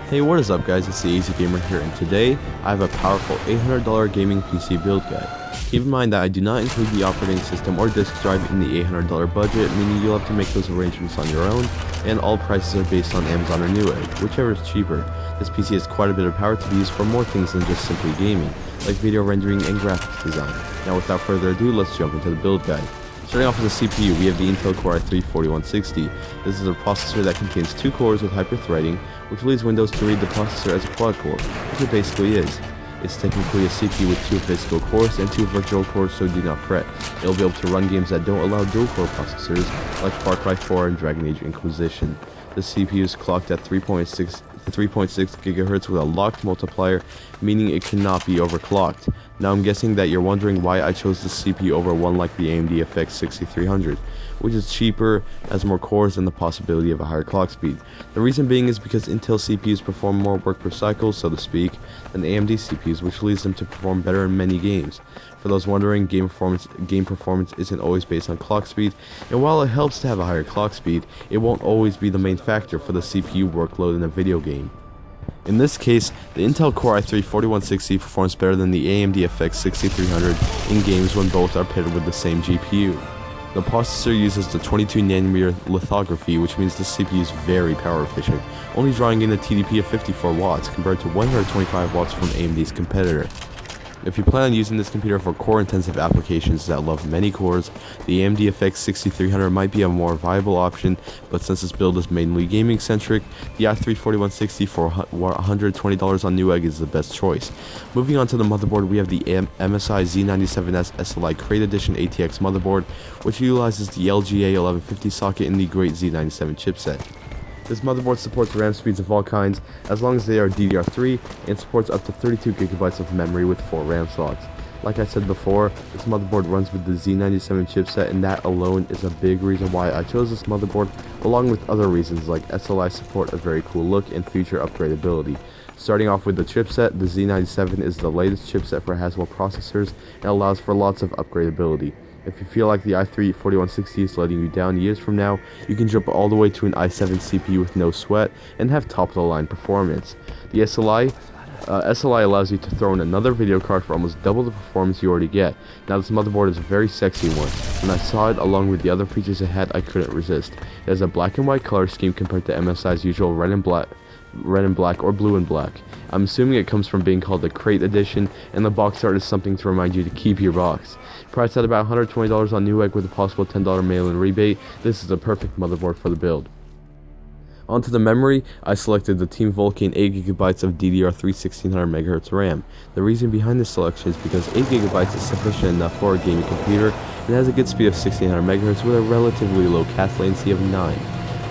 Hey, what is up guys, it's the Easy Gamer here, and today I have a powerful $800 gaming PC build guide. Keep in mind that I do not include the operating system or disk drive in the $800 budget, meaning you'll have to make those arrangements on your own, and all prices are based on Amazon or Newegg, whichever is cheaper. This PC has quite a bit of power to be used for more things than just simply gaming, like video rendering and graphics design. Now without further ado, let's jump into the build guide. Starting off with the CPU, we have the Intel Core i3-4160. This is a processor that contains 2 cores with hyper-threading, which leads Windows to read the processor as a quad-core, which it basically is. It's technically a CPU with 2 physical cores and 2 virtual cores, so do not fret. It'll be able to run games that don't allow dual-core processors, like Far Cry 4 and Dragon Age Inquisition. The CPU is clocked at 3.6 GHz with a locked multiplier, meaning it cannot be overclocked. Now I'm guessing that you're wondering why I chose this CPU over one like the AMD FX 6300, which is cheaper, has more cores, and the possibility of a higher clock speed. The reason being is because Intel CPUs perform more work per cycle, so to speak, than AMD CPUs, which leads them to perform better in many games. For those wondering, game performance isn't always based on clock speed, and while it helps to have a higher clock speed, it won't always be the main factor for the CPU workload in a video game. In this case, the Intel Core i3-4160 performs better than the AMD FX 6300 in games when both are paired with the same GPU. The processor uses the 22nm lithography, which means the CPU is very power efficient, only drawing in a TDP of 54 watts compared to 125 watts from AMD's competitor. If you plan on using this computer for core-intensive applications that love many cores, the AMD FX 6300 might be a more viable option, but since this build is mainly gaming-centric, the i3-4160 for $120 on Newegg is the best choice. Moving on to the motherboard, we have the MSI Z97S SLI Crate Edition ATX motherboard, which utilizes the LGA 1150 socket in the Great Z97 chipset. This motherboard supports RAM speeds of all kinds, as long as they are DDR3, and supports up to 32GB of memory with 4 RAM slots. Like I said before, this motherboard runs with the Z97 chipset, and that alone is a big reason why I chose this motherboard, along with other reasons like SLI support, a very cool look, and future upgradability. Starting off with the chipset, the Z97 is the latest chipset for Haswell processors and allows for lots of upgradability. If you feel like the i3-4160 is letting you down years from now, you can jump all the way to an i7 CPU with no sweat and have top-of-the-line performance. The SLI allows you to throw in another video card for almost double the performance you already get. Now this motherboard is a very sexy one. When I saw it along with the other features it had, I couldn't resist. It has a black and white color scheme compared to MSI's usual red and black or blue and black. I'm assuming it comes from being called the Crate Edition, and the box art is something to remind you to keep your box. Priced at about $120 on Newegg with a possible $10 mail-in rebate, this is the perfect motherboard for the build. Onto the memory, I selected the Team Vulkan 8GB of DDR3 1600MHz RAM. The reason behind this selection is because 8GB is sufficient enough for a gaming computer and has a good speed of 1600MHz with a relatively low cache latency of 9.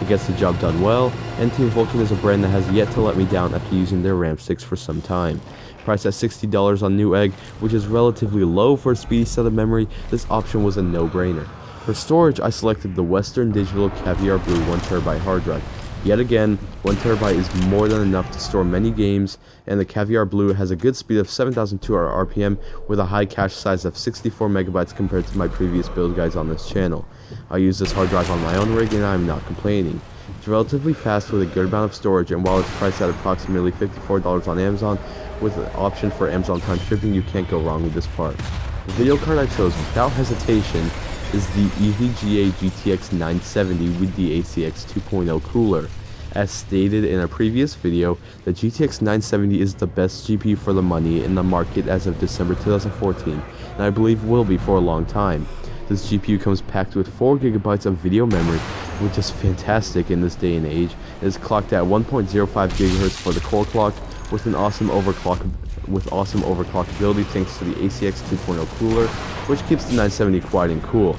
It gets the job done well, and Team Vulkan is a brand that has yet to let me down after using their RAM sticks for some time. Priced at $60 on Newegg, which is relatively low for a speedy set of memory, this option was a no-brainer. For storage, I selected the Western Digital Caviar Blue 1TB hard drive. Yet again, 1TB is more than enough to store many games, and the Caviar Blue has a good speed of 7,200 RPM with a high cache size of 64MB compared to my previous build guides on this channel. I use this hard drive on my own rig and I am not complaining. It's relatively fast with a good amount of storage, and while it's priced at approximately $54 on Amazon, with an option for Amazon Prime shipping, you can't go wrong with this part. The video card I chose without hesitation is the EVGA GTX 970 with the ACX 2.0 cooler. As stated in a previous video, the GTX 970 is the best GPU for the money in the market as of December 2014, and I believe will be for a long time. This GPU comes packed with 4GB of video memory, which is fantastic in this day and age. It is clocked at 1.05 GHz for the core clock, with awesome overclockability thanks to the ACX 2.0 cooler, which keeps the 970 quiet and cool.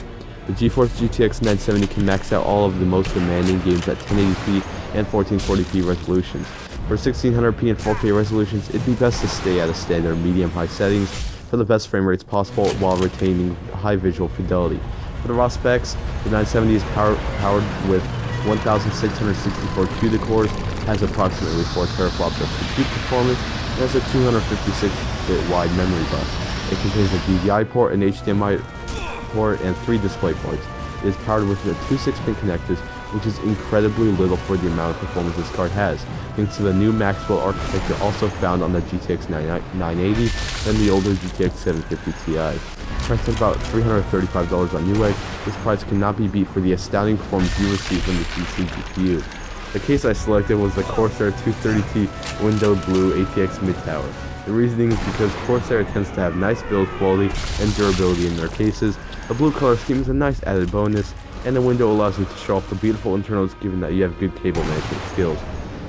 The GeForce GTX 970 can max out all of the most demanding games at 1080p and 1440p resolutions. For 1600p and 4K resolutions, it'd be best to stay at a standard medium-high settings for the best frame rates possible while retaining high visual fidelity. For the raw specs, the 970 is powered with 1664 CUDA cores, has approximately 4 teraflops of compute performance, and has a 256-bit wide memory bus. It contains a DVI port, an HDMI port, and 3 display ports. It is powered with the 2 6-pin connectors which is incredibly little for the amount of performance this card has, thanks to the new Maxwell architecture also found on the GTX 980 and the older GTX 750 Ti. Priced at about $335 on Newegg, this price cannot be beat for the astounding performance you receive from the PC GPU. The case I selected was the Corsair 230T Window Blue ATX Mid-Tower. The reasoning is because Corsair tends to have nice build quality and durability in their cases. The blue color scheme is a nice added bonus, and the window allows you to show off the beautiful internals given that you have good cable management skills.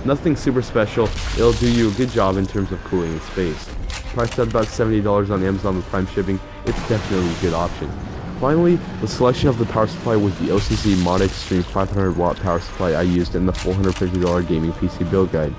Nothing super special, it'll do you a good job in terms of cooling and space. Priced at about $70 on Amazon with Prime shipping, it's definitely a good option. Finally, the selection of the power supply was the OCC Mod Extreme 500 watt power supply I used in the $450 gaming PC build guide.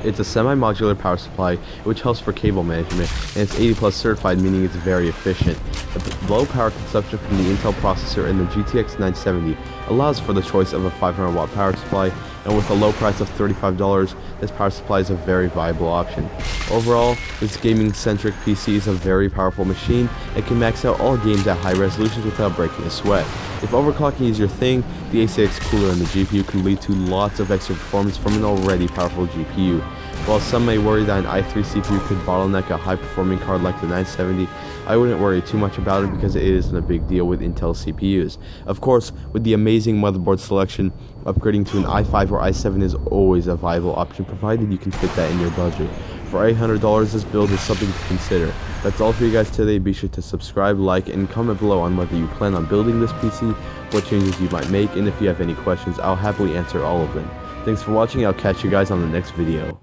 It's a semi-modular power supply which helps for cable management, and it's 80+ certified, meaning it's very efficient. The low power consumption from the Intel processor and the GTX 970 allows for the choice of a 500 watt power supply, and with a low price of $35, this power supply is a very viable option. Overall, this gaming-centric PC is a very powerful machine and can max out all games at high resolutions without breaking a sweat. If overclocking is your thing, the A6 cooler in the GPU could lead to lots of extra performance from an already powerful GPU. While some may worry that an i3 CPU could bottleneck a high-performing card like the 970, I wouldn't worry too much about it because it isn't a big deal with Intel CPUs. Of course, with the amazing motherboard selection, upgrading to an i5 or i7 is always a viable option provided you can fit that in your budget. For $800, this build is something to consider. That's all for you guys today. Be sure to subscribe, like, and comment below on whether you plan on building this PC, what changes you might make, and if you have any questions, I'll happily answer all of them. Thanks for watching. I'll catch you guys on the next video.